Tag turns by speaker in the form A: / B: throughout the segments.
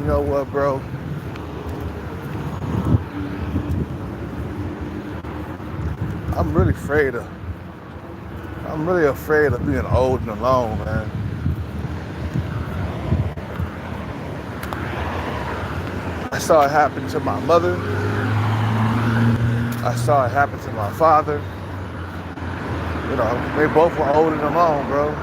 A: You know what, bro? I'm really afraid of. I'm really afraid of being old and alone, man. I saw it happen to my mother. I saw it happen to my father. You know, they both were old and alone, bro.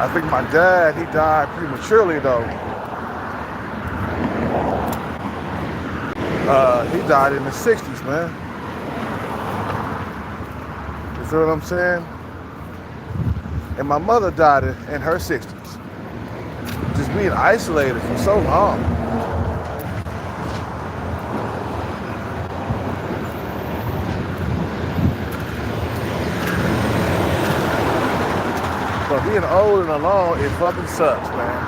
A: I think my dad, he died prematurely though. He died in the 60s, man. You feel what I'm saying? And my mother died in her 60s. Just being isolated for so long. But being old and alone, it fucking sucks, man.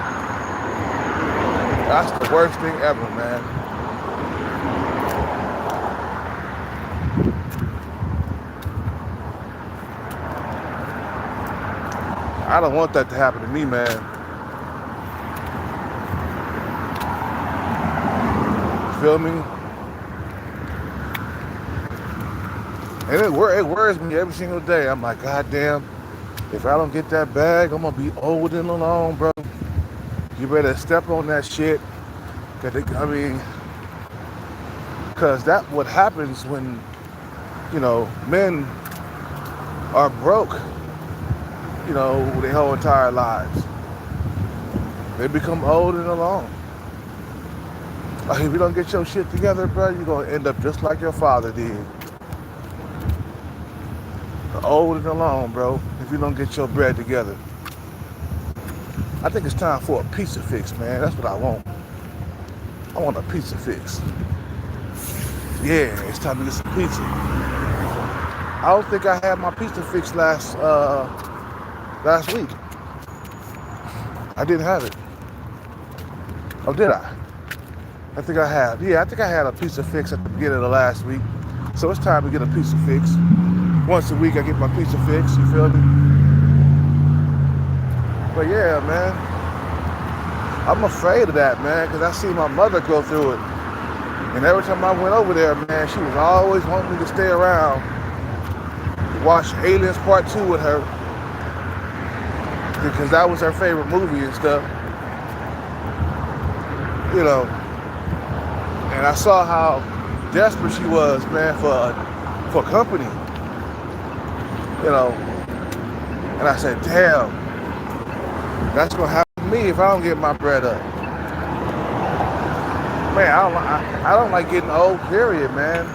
A: That's the worst thing ever, man. I don't want that to happen to me, man. You feel me? And it worries me every single day. I'm like, God damn, if I don't get that bag, I'm gonna be old and alone, bro. You better step on that shit. Cause that's what happens when, you know, men are broke, you know, their whole entire lives. They become old and alone. Like, if you don't get your shit together, bro, you're gonna end up just like your father did. Old and alone, bro, if you don't get your bread together. I think it's time for a pizza fix, man. That's what I want. I want a pizza fix. Yeah, it's time to get some pizza. I don't think I had my pizza fix last week. I didn't have it. Oh, did I? I think I had. Yeah, I think I had a pizza fix at the beginning of the last week. So it's time to get a pizza fix. Once a week I get my pizza fix, you feel me? But yeah, man. I'm afraid of that, man, because I see my mother go through it. And every time I went over there, man, she was always wanting me to stay around, watch Aliens Part 2 with her, because that was her favorite movie and stuff. You know, and I saw how desperate she was, man, for company. You know, and I said, damn, that's gonna happen to me if I don't get my bread up. Man, I don't like getting old, period, man.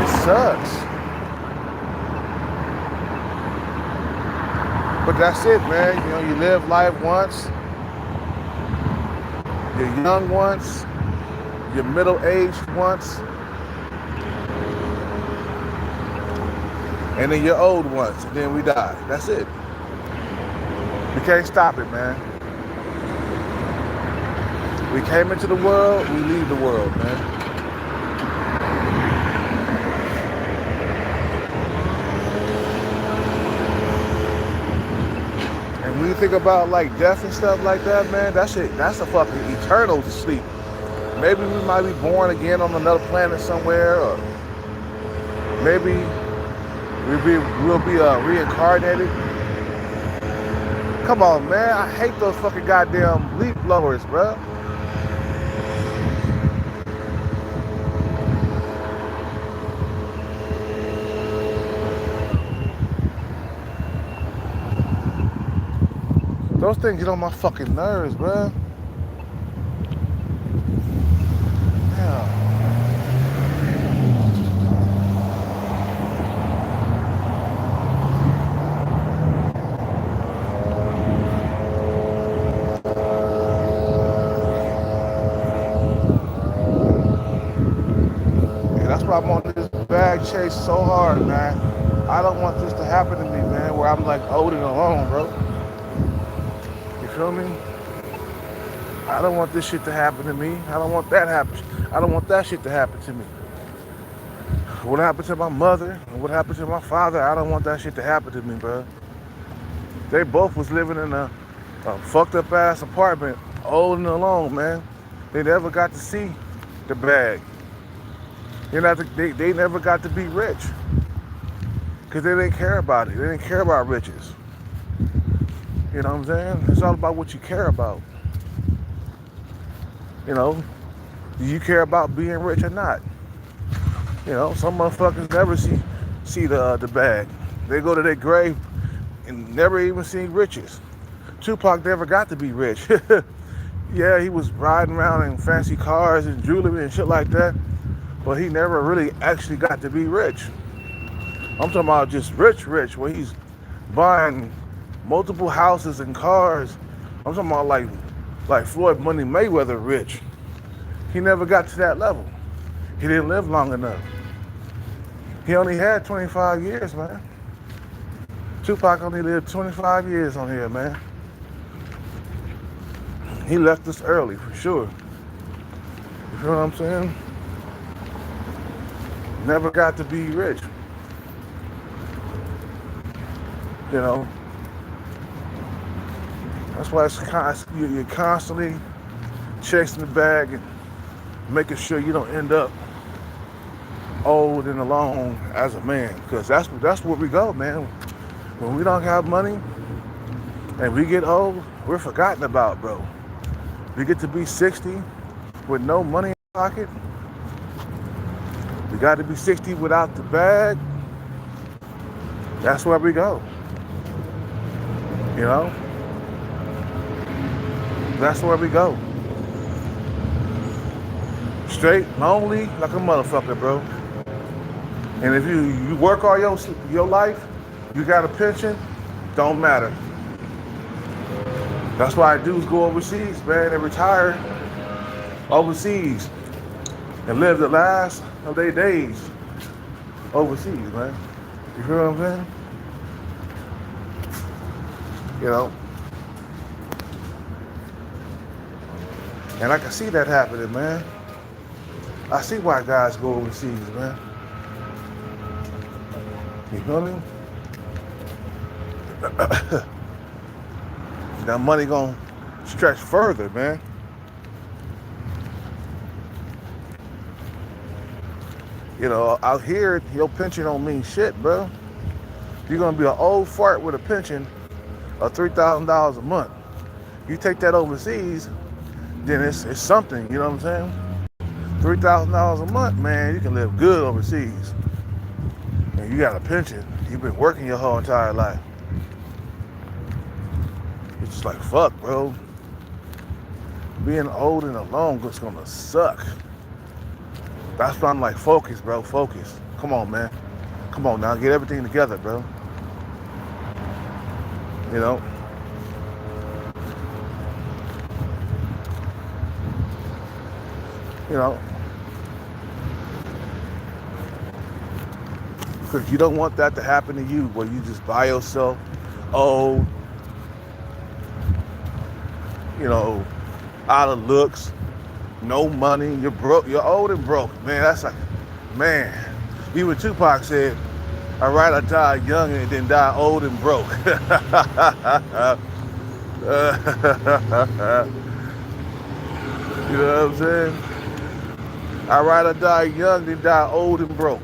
A: It sucks. But that's it, man. You know, you live life once. Your young ones, your middle-aged ones, and then your old ones, and then we die. That's it. We can't stop it, man. We came into the world, we leave the world, man. And when you think about like death and stuff like that, man, that shit, that's a fucking eternal sleep. Maybe we might be born again on another planet somewhere, or maybe we'll be reincarnated. Come on, man, I hate those fucking goddamn leaf blowers, bro. Those things get on my fucking nerves, bro. Yeah. That's why I'm on this bag chase so hard, man. I don't want this to happen to me, man, where I'm like old and alone, bro. You feel me? I don't want this shit to happen to me. I don't want that happen. I don't want that shit to happen to me. What happened to my mother and what happened to my father, I don't want that shit to happen to me, bro. They both was living in a fucked up ass apartment, old and alone, man. They never got to see the bag. They never got to be rich because they didn't care about it. They didn't care about riches. You know what I'm saying? It's all about what you care about. You know, do you care about being rich or not? You know, some motherfuckers never see the bag. They go to their grave and never even see riches. Tupac never got to be rich. Yeah, he was riding around in fancy cars and jewelry and shit like that, but he never really actually got to be rich. I'm talking about just rich, where he's buying multiple houses and cars. I'm talking about like Floyd Money Mayweather rich. He never got to that level. He didn't live long enough. He only had 25 years, man. Tupac only lived 25 years on here, man. He left us early, for sure. You feel what I'm saying? Never got to be rich. You know? That's why you're constantly chasing the bag and making sure you don't end up old and alone as a man. Because that's where we go, man. When we don't have money and we get old, we're forgotten about, bro. We get to be 60 with no money in the pocket. We got to be 60 without the bag. That's where we go. You know? That's where we go. Straight, lonely, like a motherfucker, bro. And if you work all your life, you got a pension, don't matter. That's why dudes go overseas, man, and retire overseas and live the last of their days overseas, man. You feel what I'm saying? You know? And I can see that happening, man. I see why guys go overseas, man. You feel me? That money gonna stretch further, man. You know, out here, your pension don't mean shit, bro. You're gonna be an old fart with a pension of $3,000 a month. You take that overseas, then it's something, you know what I'm saying? $3,000 a month, man, you can live good overseas. And you got a pension. You've been working your whole entire life. It's just like, fuck, bro. Being old and alone is gonna suck. That's why I'm like, focus, bro, focus. Come on, man. Come on now, get everything together, bro. You know? You know, because you don't want that to happen to you where you just by yourself, old, you know, out of looks, no money, you're broke, you're old and broke. Man, that's like, man. Even Tupac said, I'd rather die young and then die old and broke. You know what I'm saying? I'd rather die young than die old and broke.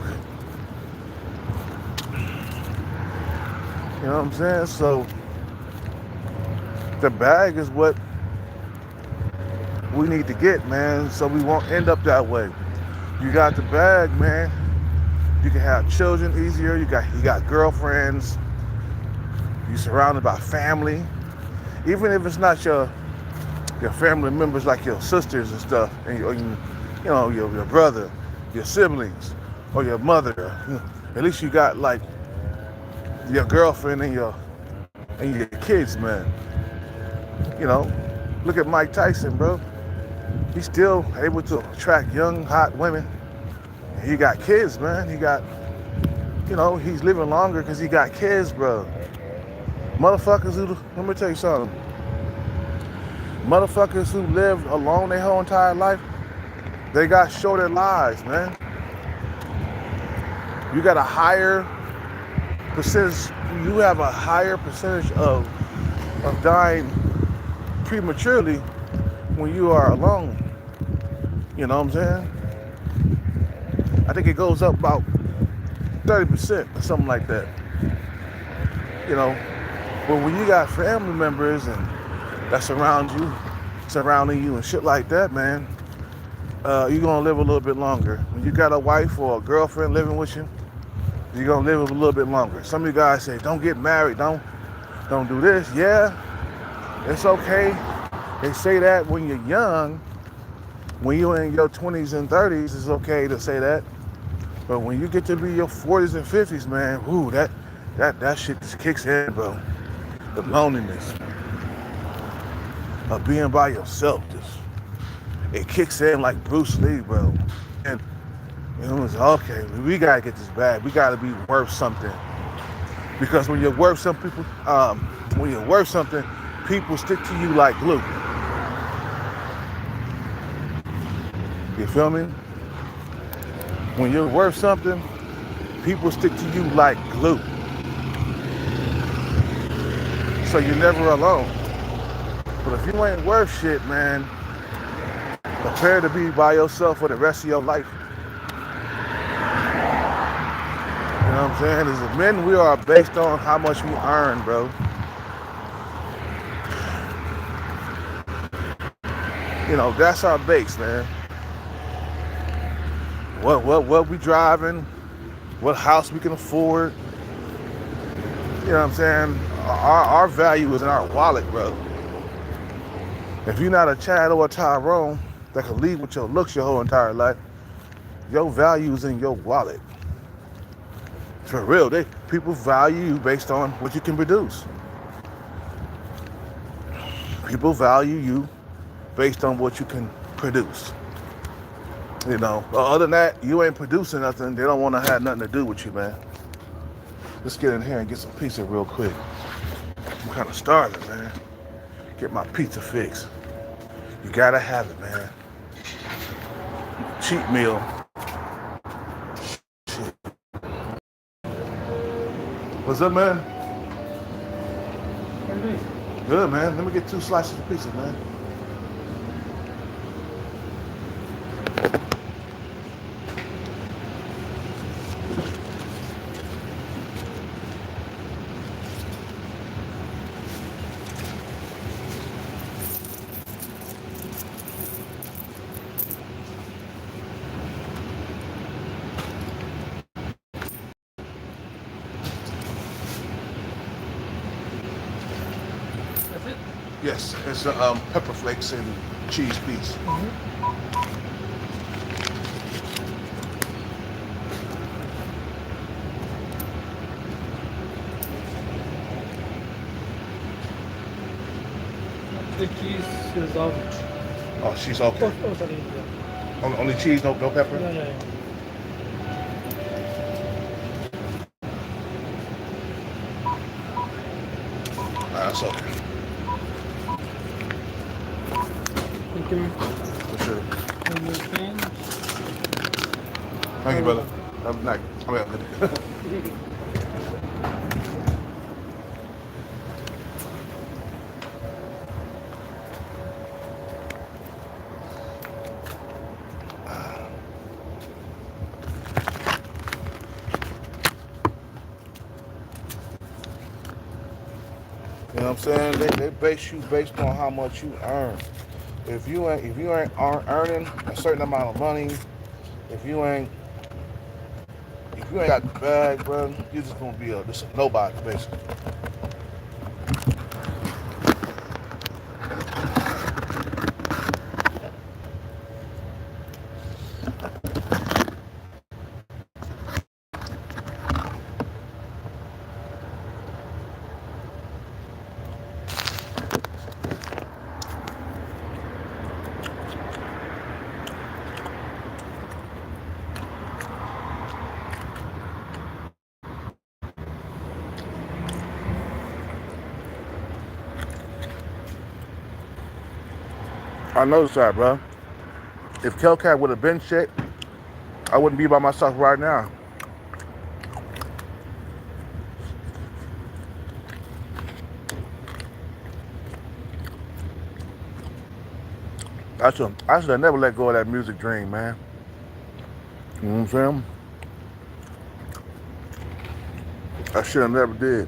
A: You know what I'm saying? So the bag is what we need to get, man, so we won't end up that way. You got the bag, man. You can have children easier. You got girlfriends. You're surrounded by family. Even if it's not your family members like your sisters and stuff, and your brother, your siblings, or your mother. At least you got like your girlfriend and your kids, man. You know, look at Mike Tyson, bro. He's still able to attract young, hot women. He got kids, man. He got, he's living longer because he got kids, bro. Motherfuckers who, let me tell you something. Motherfuckers who lived alone their whole entire life, they got shorter lives, man. You got a higher percentage, you have a higher percentage of dying prematurely when you are alone. You know what I'm saying? I think it goes up about 30% or something like that. You know, but when you got family members and that surrounding you and shit like that, man, you're gonna live a little bit longer. When you got a wife or a girlfriend living with you, you're gonna live a little bit longer. Some of you guys say, don't get married, don't do this. Yeah, it's okay. They say that when you're young, when you're in your 20s and 30s, it's okay to say that. But when you get to be your 40s and 50s, man, whoo, that shit just kicks in, bro. The loneliness of being by yourself, it kicks in like Bruce Lee, bro. And it was okay, we gotta get this bag. We gotta be worth something. Because when you're worth something, people stick to you like glue. You feel me? When you're worth something, people stick to you like glue. So you're never alone. But if you ain't worth shit, man, prepare to be by yourself for the rest of your life. You know what I'm saying? As men, we are based on how much we earn, bro. You know, that's our base, man. What we driving, what house we can afford. You know what I'm saying? Our value is in our wallet, bro. If you're not a Chad or a Tyrone that can lead with your looks your whole entire life, your value is in your wallet. For real, people value you based on what you can produce. People value you based on what you can produce. You know, other than that, you ain't producing nothing. They don't want to have nothing to do with you, man. Let's get in here and get some pizza real quick. I'm kind of starving, man. Get my pizza fix. You gotta have it, man. Cheap meal. Shit. What's up, man? Good, man. Let me get 2 slices of pizza, man. Yes, it's pepper flakes and cheese piece.
B: The cheese is out.
A: Oh, she's okay.
B: Oh, sorry.
A: Only cheese, no pepper?
B: No, no.
A: That's okay.
B: Thank you.
A: For sure.
B: One more thing.
A: Thank you, brother. Have a night. You know what I'm saying? They base you based on how much you earn. If you ain't earning a certain amount of money, if you ain't got the bag, bro, you're just gonna be just a nobody, basically. I noticed that, bro. If Kelcat would have been shit, I wouldn't be by myself right now. I should have never let go of that music dream, man. You know what I'm saying? I should have never did.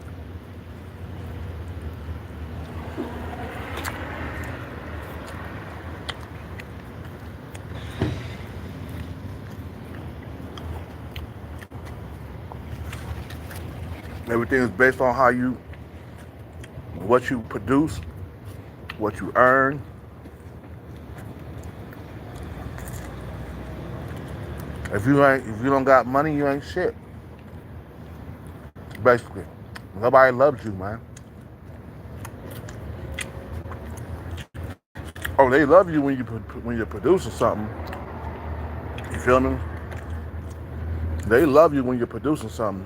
A: Everything is based on what you produce, what you earn. If you don't got money, you ain't shit. Basically, nobody loves you, man. Oh, they love you when you're producing something. You feel me? They love you when you're producing something.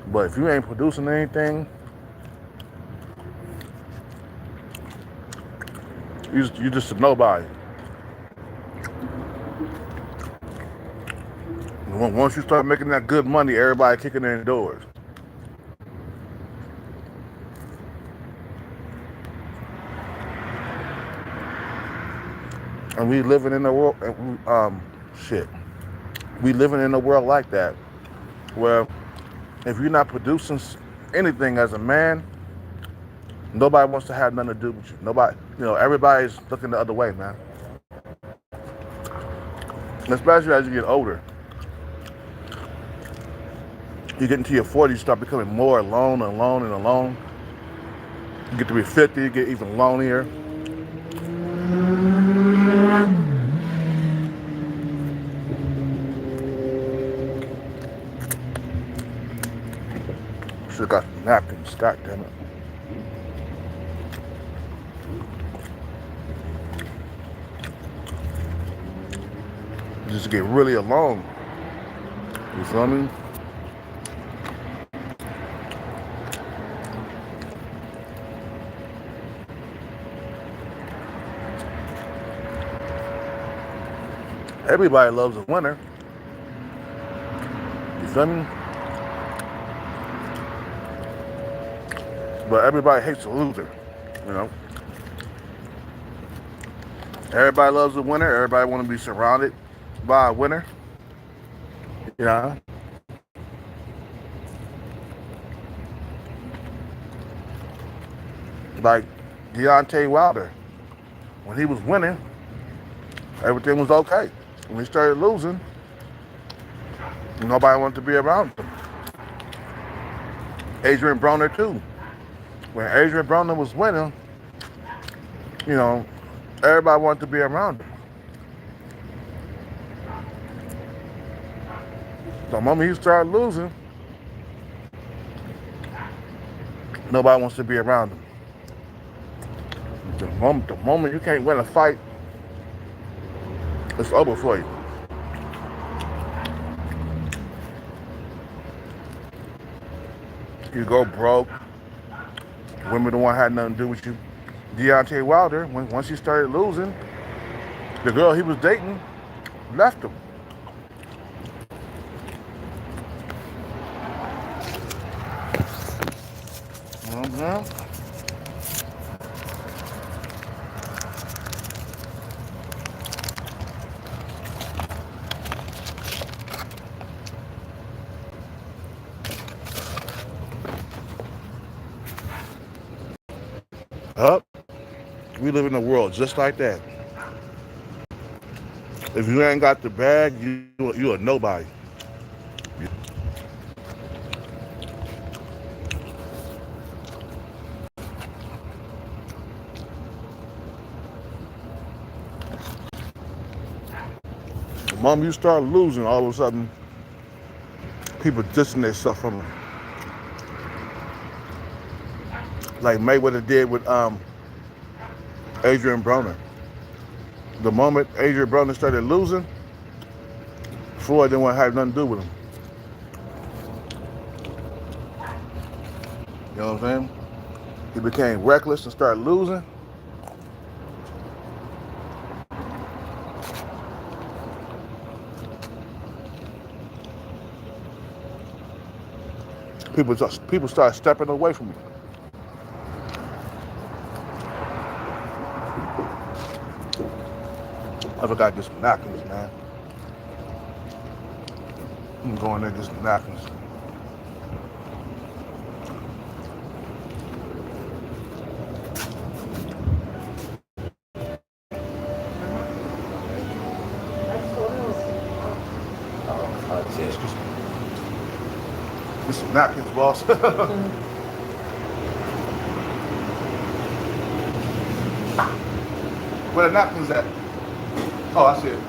A: But if you ain't producing anything, you just a nobody. Once you start making that good money, everybody kicking in the doors. And we living in a world, shit. We living in a world like that, where if you're not producing anything as a man, nobody wants to have nothing to do with you. Nobody, everybody's looking the other way, man. Especially as you get older. You get into your 40s, you start becoming more alone and alone and alone. You get to be 50, you get even lonelier. Should've got some napkins, god damn it. Just get really alone. You feel me? Everybody loves a winner. You feel me? But everybody hates a loser, you know? Everybody loves a winner. Everybody want to be surrounded by a winner. You know? Like Deontay Wilder. When he was winning, everything was okay. When he started losing, nobody wanted to be around him. Adrian Broner too. When Adrian Broner was winning, everybody wanted to be around him. The moment he started losing, nobody wants to be around him. The moment you can't win a fight, it's over for you. You go broke. Women don't want to have nothing to do with you. Deontay Wilder, once he started losing, the girl he was dating left him. Mm-hmm. Up. We live in a world just like that. If you ain't got the bag, you a nobody. The moment you start losing, all of a sudden, people distance themselves from them. Like Mayweather did with Adrian Broner. The moment Adrian Broner started losing, Floyd didn't want to have nothing to do with him. You know what I'm saying? He became reckless and started losing. People start stepping away from him. I forgot to get some napkins, man. I'm going there to get some napkins. Get some napkins, boss. Where the napkins at? Oh, I see it.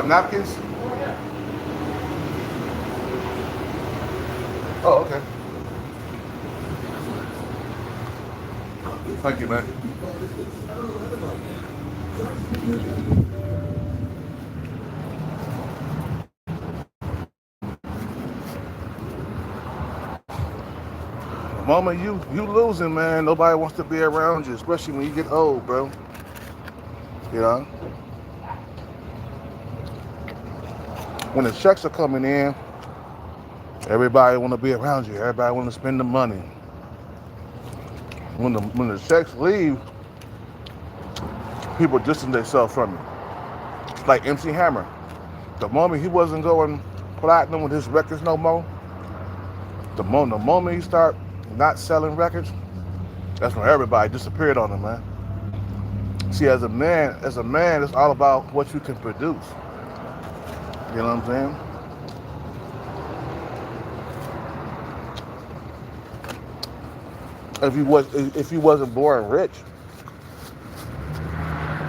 A: Napkins? Oh, okay. Thank you, man. The moment you losing, man, nobody wants to be around you, especially when you get old, bro. You know? When the checks are coming in, everybody want to be around you. Everybody want to spend the money. When the checks leave, people distance themselves from you. Like MC Hammer. The moment he wasn't going platinum with his records no more, the moment he start not selling records, that's when everybody disappeared on him, man. See, as a man, it's all about what you can produce. You know what I'm saying? If he wasn't born rich,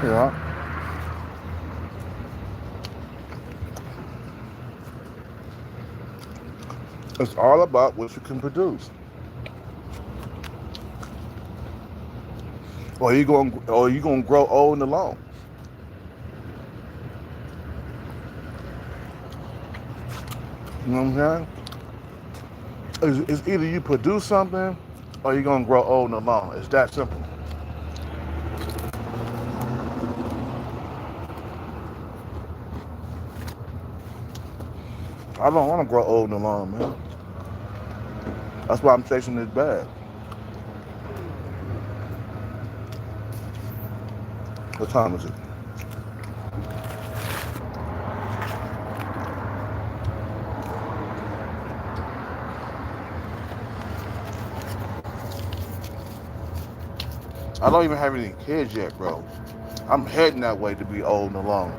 A: you know, it's all about what you can produce. Or you gonna grow old and alone. You know what I'm saying? It's either you produce something or you're gonna grow old and alone. It's that simple. I don't want to grow old and alone, man. That's why I'm chasing this bag. What time is it? I don't even have any kids yet, bro. I'm heading that way to be old and alone.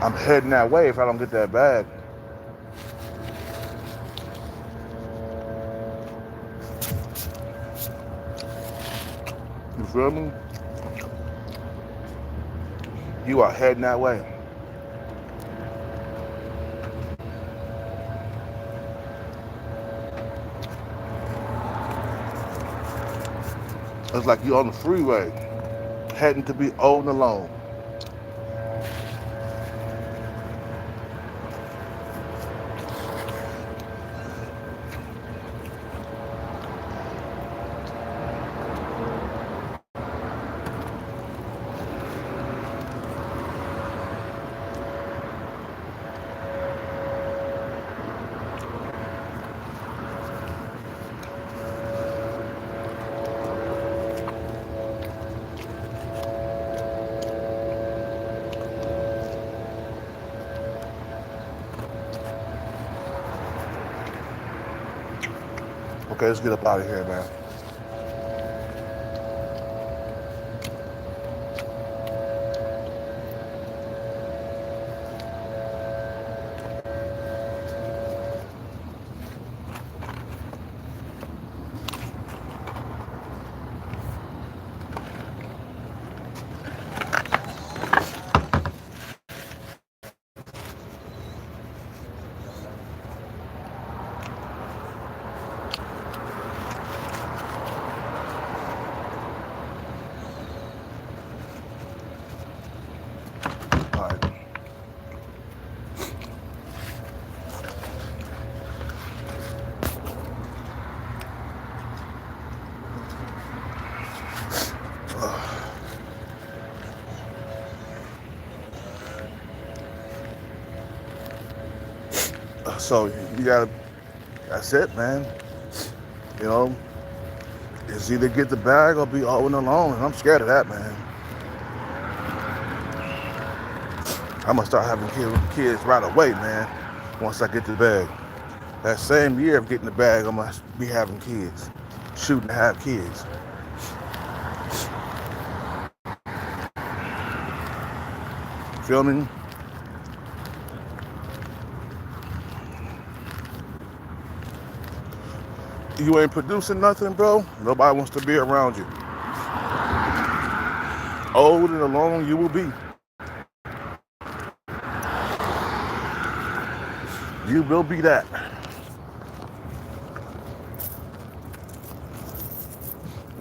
A: I'm heading that way if I don't get that bag. You feel me? You are heading that way. It's like you're on the freeway, heading to be old and alone. Okay, let's get up out of here, man. All right. So you gotta, that's it, man. You know, it's either get the bag or be all in alone, and I'm scared of that, man. I'm gonna start having kids right away, man, once I get the bag. That same year of getting the bag, I'm gonna be having kids, shooting to have kids. Feel me? You ain't producing nothing, bro. Nobody wants to be around you. Old and alone you will be. You will be that.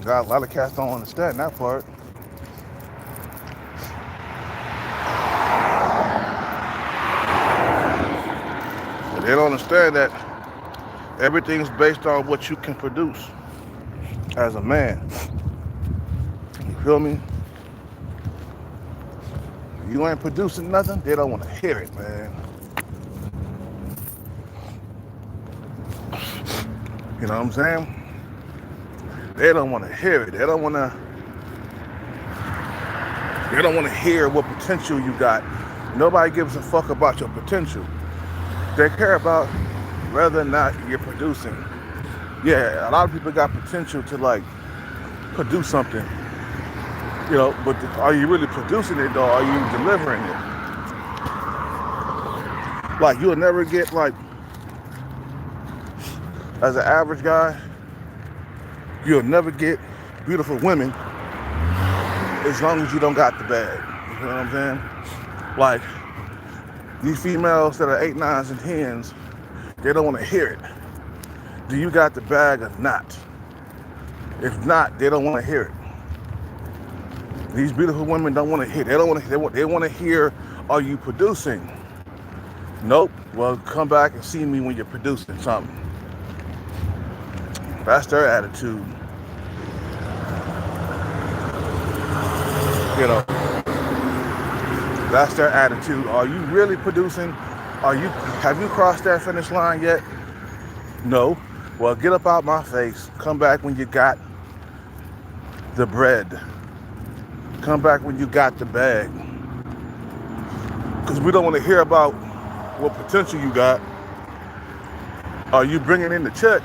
A: Got a lot of cats don't understand that part. They don't understand that everything's based on what you can produce as a man. You feel me? You ain't producing nothing, they don't want to hear it, man. You know what I'm saying? They don't want to hear it. They don't want to hear what potential you got. Nobody gives a fuck about your potential. They care about whether or not you're producing. Yeah, a lot of people got potential to like produce something, you know, but are you really producing it though? Are you delivering it? Like you'll never get like, as an average guy, you'll never get beautiful women as long as you don't got the bag. You know what I'm saying? Like these females that are 8, 9s, and 10s, they don't want to hear it. Do you got the bag or not? If not, they don't want to hear it. These beautiful women don't want to hear. They want to hear, are you producing? Nope. Well, come back and see me when you're producing something. That's their attitude. You know, that's their attitude. Are you really producing? Have you crossed that finish line yet? No. Well, get up out my face. Come back when you got the bread. Come back when you got the bag. Because we don't want to hear about what potential you got. Are you bringing in the check?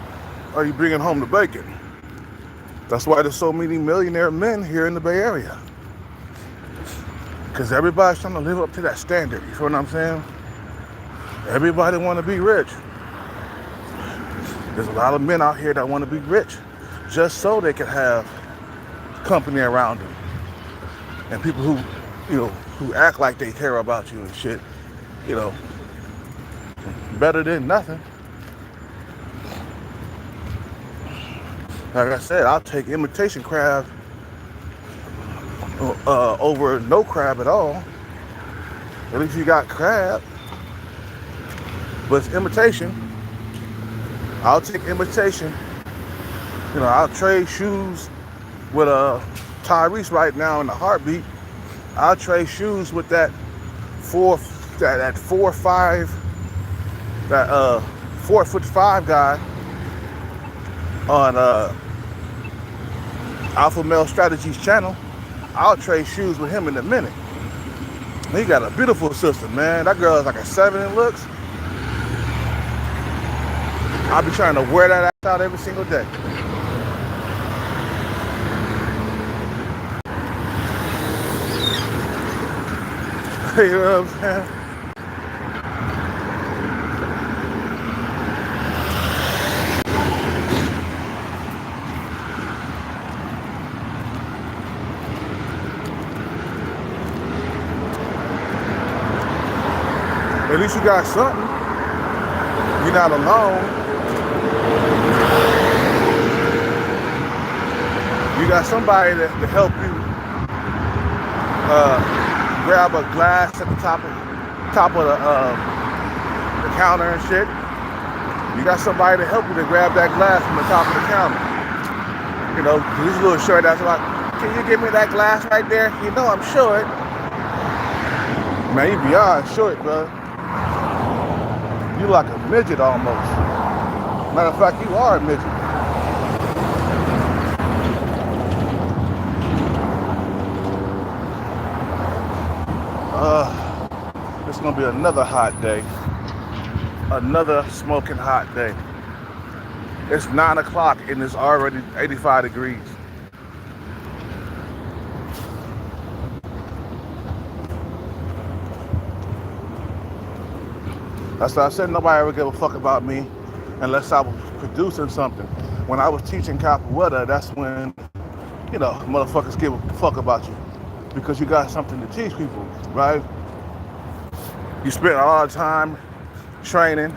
A: Are you bringing home the bacon? That's why there's so many millionaire men here in the Bay Area. Because everybody's trying to live up to that standard. You feel what I'm saying? Everybody want to be rich. There's a lot of men out here that want to be rich just so they can have company around them. And people who, you know, who act like they care about you and shit, you know, better than nothing. Like I said, I'll take imitation crab over no crab at all. At least you got crab, but it's imitation. I'll take imitation. You know, I'll trade shoes with Tyrese right now in the heartbeat. I'll trade shoes with that 4'5", that 4'5" guy on Alpha Male Strategies channel. I'll trade shoes with him in a minute. He got a beautiful sister, man. That girl is like a 7 in looks. I'll be trying to wear that ass out every single day. You know what I'm saying? At least you got something. You're not alone. You got somebody to help you grab a glass at the top of the counter and shit. You got somebody to help you to grab that glass from the top of the counter. You know, this little short that's like, can you give me that glass right there? You know I'm short. Man, you beyond short, bro. You like a midget almost. Matter of fact, you are a midget. It's gonna be another hot day. Another smoking hot day. It's 9 o'clock and it's already 85 degrees. That's why I said nobody ever gave a fuck about me unless I was producing something. When I was teaching capoeira, that's when, you know, motherfuckers give a fuck about you because you got something to teach people, right? You spent a lot of time training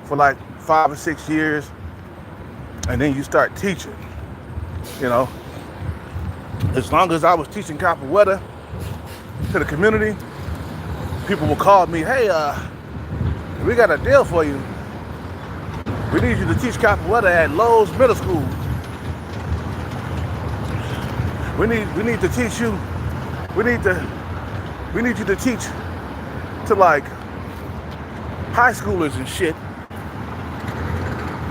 A: for like 5 or 6 years, and then you start teaching, you know. As long as I was teaching capoeira to the community, people would call me, hey, we got a deal for you. We need you to teach capoeira at Lowe's Middle School. We need to teach you. We need you to teach to like high schoolers and shit.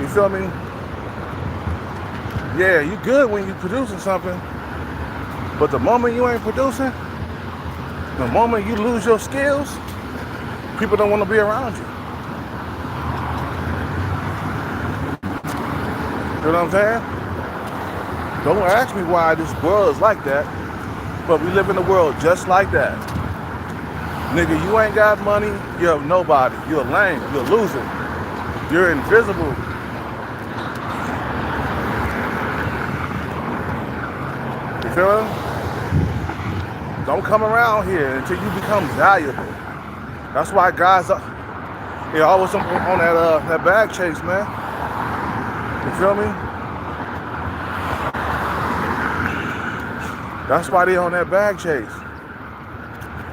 A: You feel me? Yeah, you good when you producing something, but the moment you ain't producing, the moment you lose your skills, people don't want to be around you. You know what I'm saying? Don't ask me why this world is like that, but we live in a world just like that. Nigga, you ain't got money, you're nobody. You're lame, you're a loser. You're invisible. You feel me? Don't come around here until you become valuable. That's why guys are always on that bag chase, man. You feel me? That's why they on that bag chase.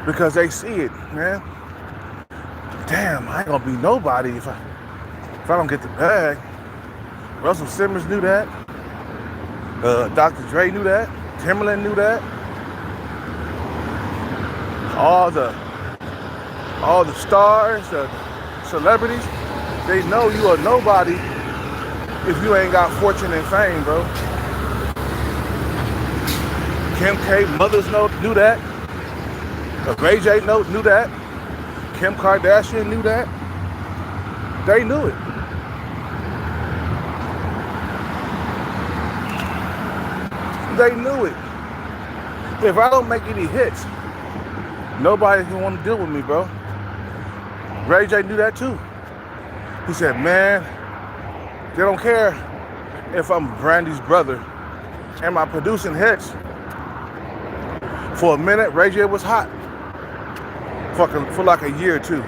A: Because they see it, man. Damn, I ain't gonna be nobody if I don't get the bag. Russell Simmons knew that. Dr. Dre knew that. Timberland knew that. All the stars, the celebrities, they know you are nobody if you ain't got fortune and fame, bro. Kim K, Mother's Note knew that. Ray J knew that. Kim Kardashian knew that. They knew it. They knew it. If I don't make any hits, nobody's gonna want to deal with me, bro. Ray J knew that too. He said, man, they don't care if I'm Brandy's brother. Am I producing hits? For a minute, Ray J was hot. For like a year or two.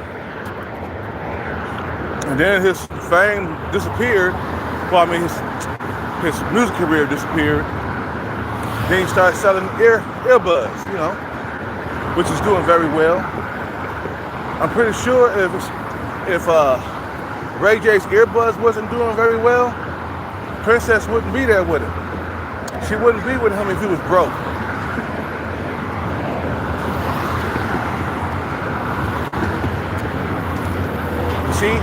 A: And then his fame disappeared. Well, I mean, his music career disappeared. Then he started selling earbuds, you know, which is doing very well. I'm pretty sure if Ray J's earbuds wasn't doing very well, Princess wouldn't be there with him. She wouldn't be with him if he was broke. See,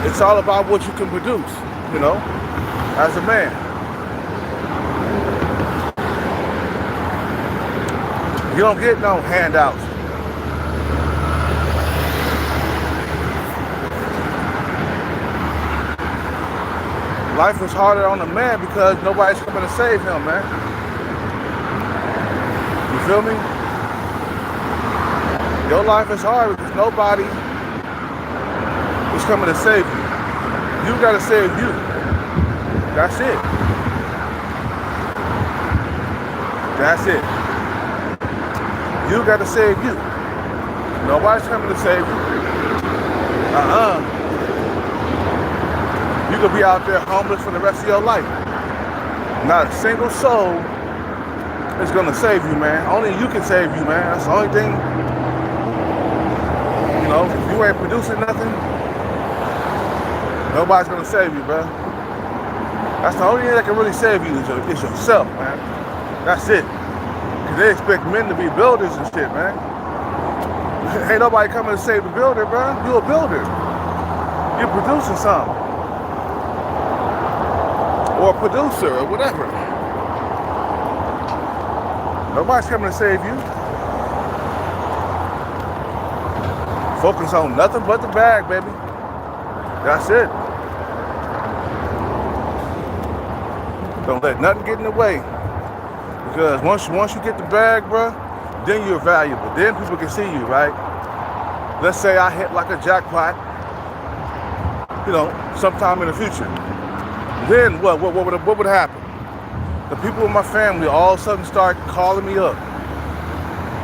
A: it's all about what you can produce, you know, as a man. You don't get no handouts. Life is harder on the man because nobody's coming to save him, man. You feel me? Your life is hard because nobody is coming to save you. You gotta save you. That's it. That's it. You gotta save you. Nobody's coming to save you. You could be out there homeless for the rest of your life. Not a single soul is gonna save you, man. Only you can save you, man. That's the only thing. You know, if you ain't producing nothing, nobody's gonna save you, bro. That's the only thing that can really save you is yourself, man. That's it. Cause they expect men to be builders and shit, man. Ain't nobody coming to save the builder, bro. You a builder. You're producing something. Or a producer or whatever. Nobody's coming to save you. Focus on nothing but the bag, baby. That's it. Don't let nothing get in the way. Because once you get the bag, bro, then you're valuable. Then people can see you, right? Let's say I hit like a jackpot, you know, sometime in the future. Then what would happen? The people in my family all of a sudden start calling me up.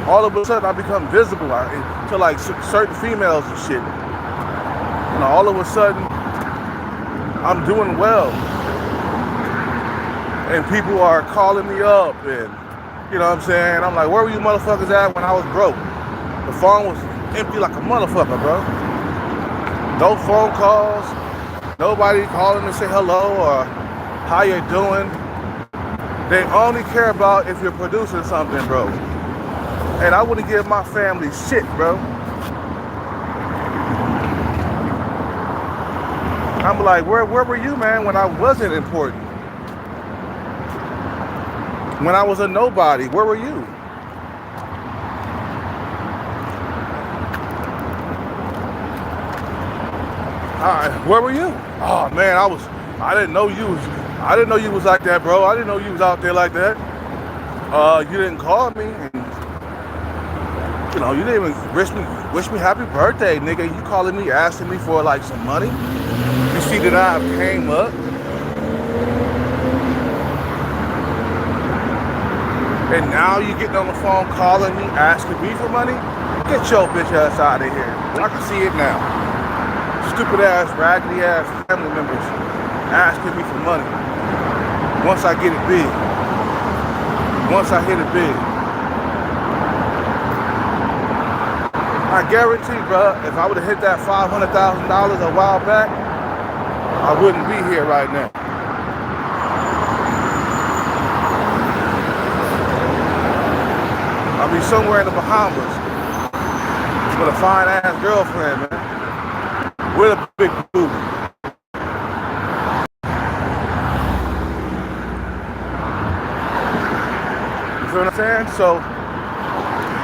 A: All of a sudden I become visible to like certain females and shit. You know, all of a sudden I'm doing well. And people are calling me up and, you know what I'm saying? I'm like, where were you motherfuckers at when I was broke? The phone was empty like a motherfucker, bro. No phone calls. Nobody calling to say hello or how you're doing. They only care about if you're producing something, bro. And I wouldn't give my family shit, bro. I'm like, where were you, man, when I wasn't important? When I was a nobody, where were you? Where were you? Oh man, I didn't know you was like that, bro. I didn't know you was out there like that. You didn't call me, and you know, you didn't even wish me happy birthday, nigga. You calling me, asking me for like some money. You see that I came up. And now you getting on the phone calling me, asking me for money? Get your bitch ass out of here. I can see it now. Stupid ass, raggedy ass family members asking me for money. Once I get it big. Once I hit it big. I guarantee, bro, if I would have hit that $500,000 a while back, I wouldn't be here right now. I'll be somewhere in the Bahamas with a fine ass girlfriend, man. With a big booty. You feel what I'm saying? So,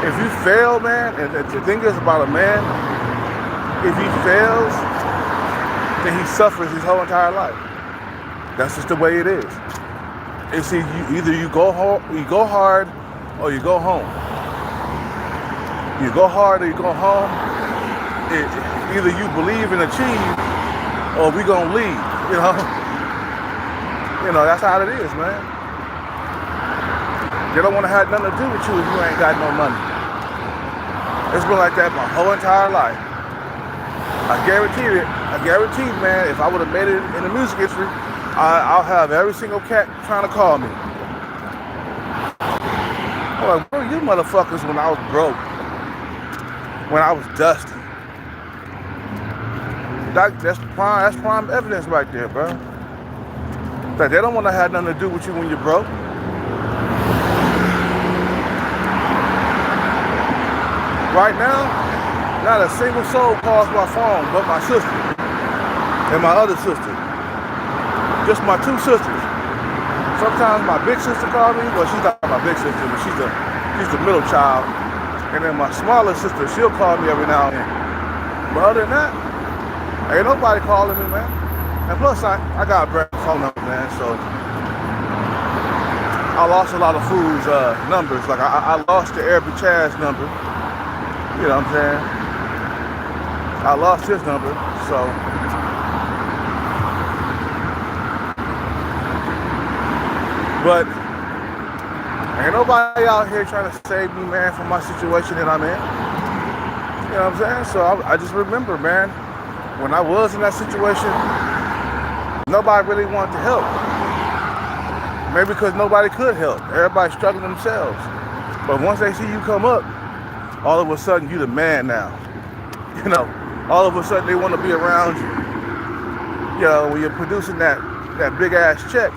A: if you fail, man, and the thing is about a man, if he fails, then he suffers his whole entire life. That's just the way it is. It's either you go hard, or you go home. You go hard or you go home. Either you believe and achieve, or we gonna leave. You know, that's how it is, man. They don't want to have nothing to do with you if you ain't got no money. It's been like that my whole entire life. I guarantee it. I guarantee, man, if I would have made it in the music industry, I'll have every single cat trying to call me. I'm like, bro, you motherfuckers when I was broke, when I was dusty. That's prime evidence right there, bro. That they don't want to have nothing to do with you when you're broke. Right now, not a single soul calls my phone but my sister and my other sister. Just my two sisters. Sometimes my big sister calls me, well, she's not my big sister, but she's the middle child. And then my smaller sister, she'll call me every now and then. But other than that, ain't nobody calling me, man. And plus, I got a brand new phone number, man, so I lost a lot of fools' numbers. Like, I lost the Arabic Chaz number. You know what I'm saying? I lost his number, so. But ain't nobody out here trying to save me, man, from my situation that I'm in. You know what I'm saying? So I just remember, man, when I was in that situation, nobody really wanted to help. Maybe because nobody could help. Everybody's struggling themselves. But once they see you come up, all of a sudden you the man now. You know, all of a sudden they want to be around you. You know, when you're producing that big ass check.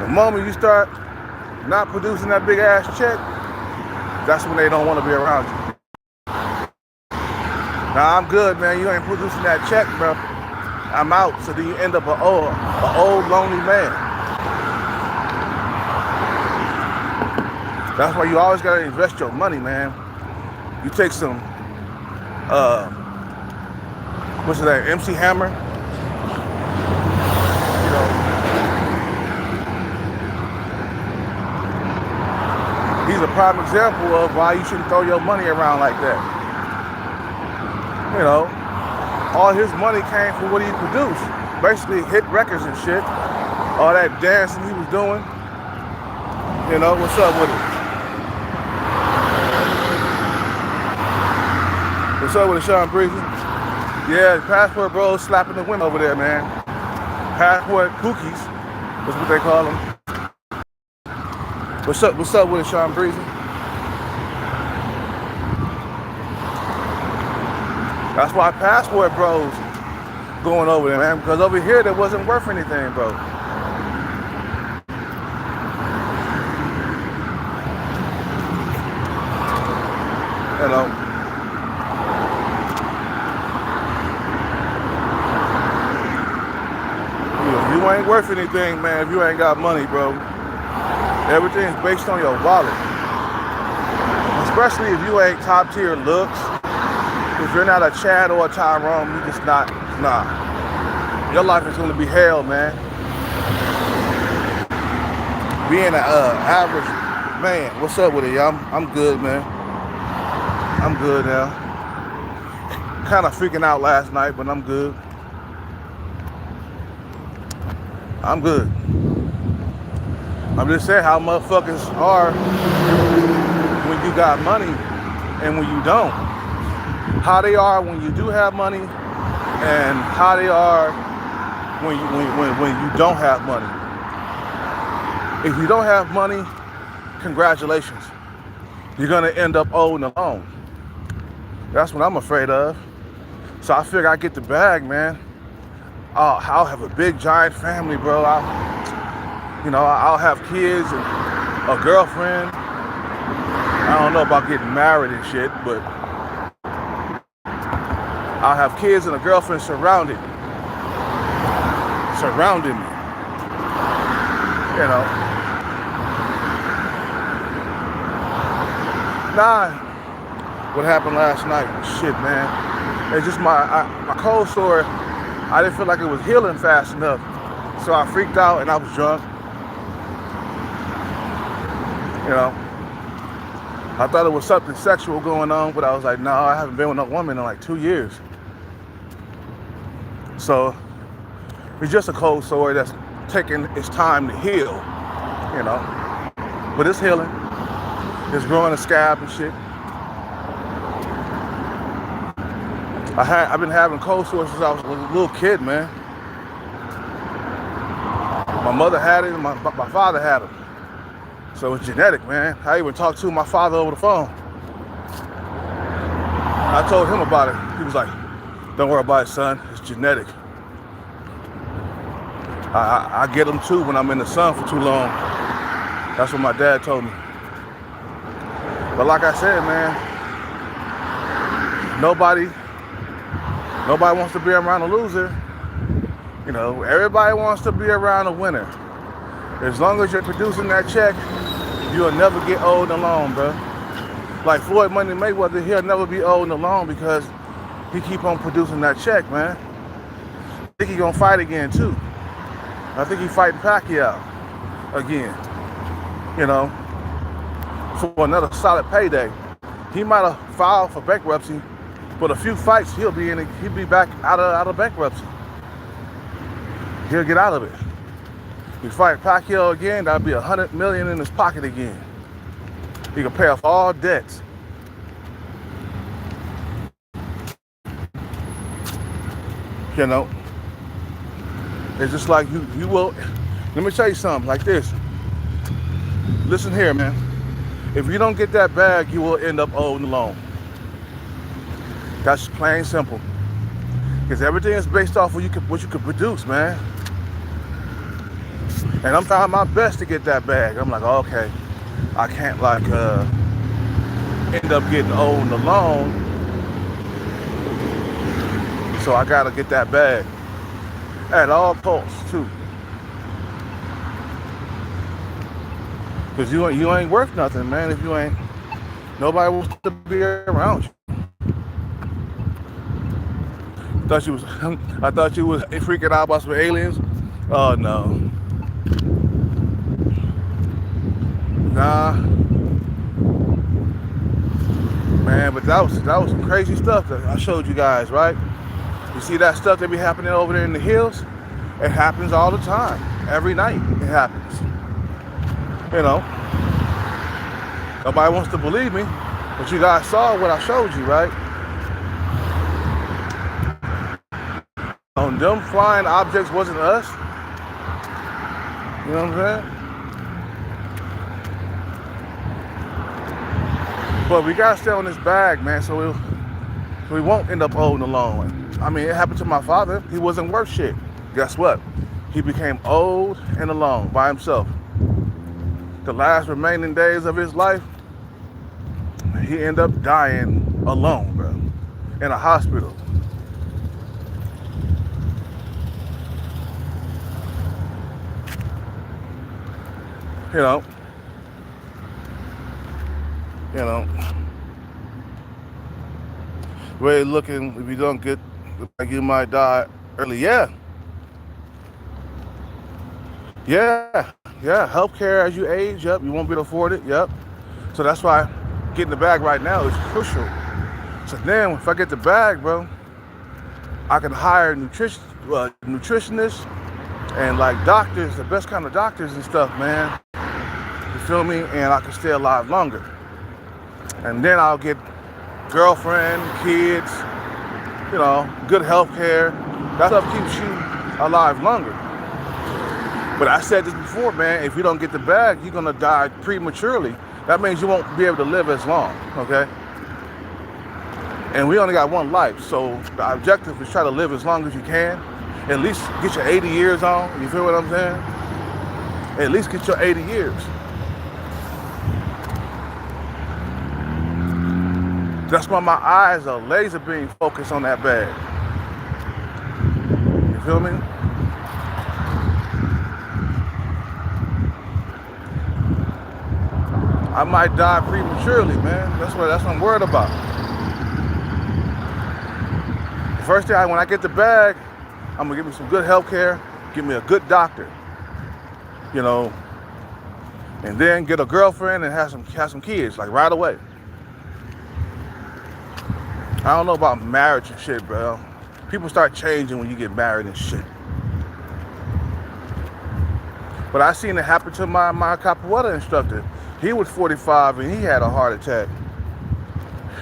A: The moment you start not producing that big ass check, that's when they don't want to be around you. Now I'm good, man. You ain't producing that check, bro. I'm out. So then you end up an old lonely man. That's why you always gotta invest your money, man. You take some, what's that, MC Hammer? You know, he's a prime example of why you shouldn't throw your money around like that. You know, all his money came from what he produced. Basically hit records and shit. All that dancing he was doing. You know, what's up with it? What's up with it, Sean Breezy? Yeah, the Passport Bros slapping the women over there, man. Passport cookies, that's what they call them. What's up with it, Sean Breezy? That's why Passport Bros going over there, man, because over here that wasn't worth anything, bro. You know. You ain't worth anything, man, if you ain't got money, bro. Everything's based on your wallet. Especially if you ain't top tier looks. If you're not a Chad or a Tyrone, you just not, nah. Your life is gonna be hell, man. Being an average man, what's up with it, y'all? I'm good, man. I'm good now. Kind of freaking out last night, but I'm good. I'm good. I'm just saying how motherfuckers are when you got money and when you don't. How they are when you do have money and how they are when you don't have money. If you don't have money, congratulations. You're gonna end up owing a loan. That's what I'm afraid of. So I figure I get the bag, man. I'll have a big giant family, bro. I'll have kids and a girlfriend. I don't know about getting married and shit, but I'll have kids and a girlfriend surrounding me. You know. Nah, what happened last night? Shit, man. It's just my cold sore. I didn't feel like it was healing fast enough. So I freaked out and I was drunk. You know, I thought it was something sexual going on, but I was like, no, I haven't been with a woman in like 2 years. So it's just a cold sore that's taking its time to heal, you know. But it's healing. It's growing a scab and shit. I've been having cold sores since I was a little kid, man. My mother had it and my father had it. So it's genetic, man. I even talked to my father over the phone. I told him about it. He was like, don't worry about it, son. It's genetic. I get them too when I'm in the sun for too long. That's what my dad told me. But like I said, man, nobody wants to be around a loser. You know, everybody wants to be around a winner. As long as you're producing that check, you'll never get old and alone, bro. Like Floyd Money Mayweather, he'll never be old and alone because he keep on producing that check, man. I think he gonna fight again too. I think he fighting Pacquiao again. You know, for another solid payday. He might have filed for bankruptcy, but a few fights he'll be back out of bankruptcy. He'll get out of it. He fight Pacquiao again, that'll be $100 million in his pocket again. He can pay off all debts. You know, it's just like you will. Let me tell you something like this. Listen here, man. If you don't get that bag, you will end up old and alone. That's plain and simple. Because everything is based off of what you can produce, man. And I'm trying my best to get that bag. I'm like, okay, I can't like end up getting old and alone. So I gotta get that bag at all costs too. Cause you ain't worth nothing, man. If you ain't, nobody wants to be around you. I thought you was freaking out about some aliens. Oh no. Nah. Man, but that was some crazy stuff that I showed you guys, right? You see that stuff that be happening over there in the hills? It happens all the time. Every night it happens. You know. Nobody wants to believe me, but you guys saw what I showed you, right? On them flying objects wasn't us. You know what I'm saying? But we gotta stay on this bag, man, so we won't end up old and alone. I mean, it happened to my father. He wasn't worth shit. Guess what? He became old and alone by himself. The last remaining days of his life, he ended up dying alone, bro, in a hospital. You know, the way it's looking, if you don't get, like you might die early. Yeah, healthcare as you age, yep, you won't be able to afford it, yep. So that's why getting the bag right now is crucial. So then, if I get the bag, bro, I can hire nutritionists and like doctors, the best kind of doctors and stuff, man. You feel me? And I can stay alive longer. And then I'll get girlfriend, kids, you know, good health care. That stuff keeps you alive longer. But I said this before, man, if you don't get the bag, you're gonna die prematurely. That means you won't be able to live as long, okay? And we only got one life, so the objective is try to live as long as you can. At least get your 80 years on, you feel what I'm saying? At least get your 80 years. That's why my eyes are laser beam focused on that bag. You feel me? I might die prematurely, man. That's what I'm worried about. The first thing, when I get the bag, I'm gonna give me some good health care, give me a good doctor, you know, and then get a girlfriend and have some kids, like right away. I don't know about marriage and shit, bro. People start changing when you get married and shit. But I seen it happen to my capoeira instructor. He was 45 and he had a heart attack.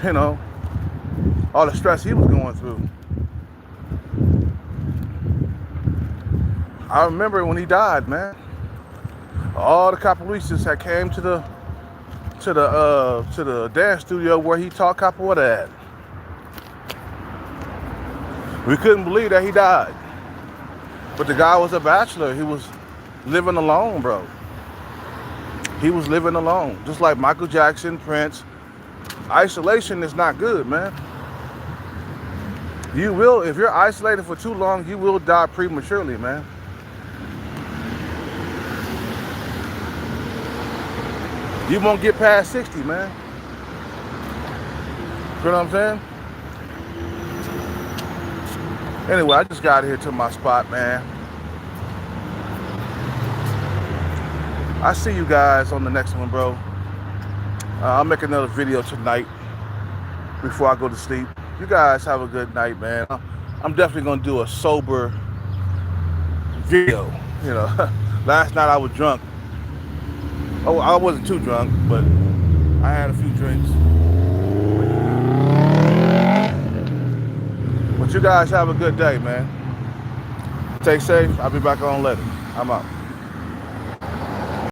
A: You know, all the stress he was going through. I remember when he died, man. All the Capoeirists had came to the dance studio where he taught capoeira at. We couldn't believe that he died. But the guy was a bachelor. He was living alone, bro. He was living alone. Just like Michael Jackson, Prince. Isolation is not good, man. You will, if you're isolated for too long, you will die prematurely, man. You won't get past 60, man. You know what I'm saying? Anyway, I just got here to my spot, man. I see you guys on the next one, bro. I'll make another video tonight before I go to sleep. You guys have a good night, man. I'm definitely gonna do a sober video. You know, last night I was drunk. Oh, I wasn't too drunk, but I had a few drinks. But you guys have a good day, man. Stay safe. I'll be back on later. I'm out.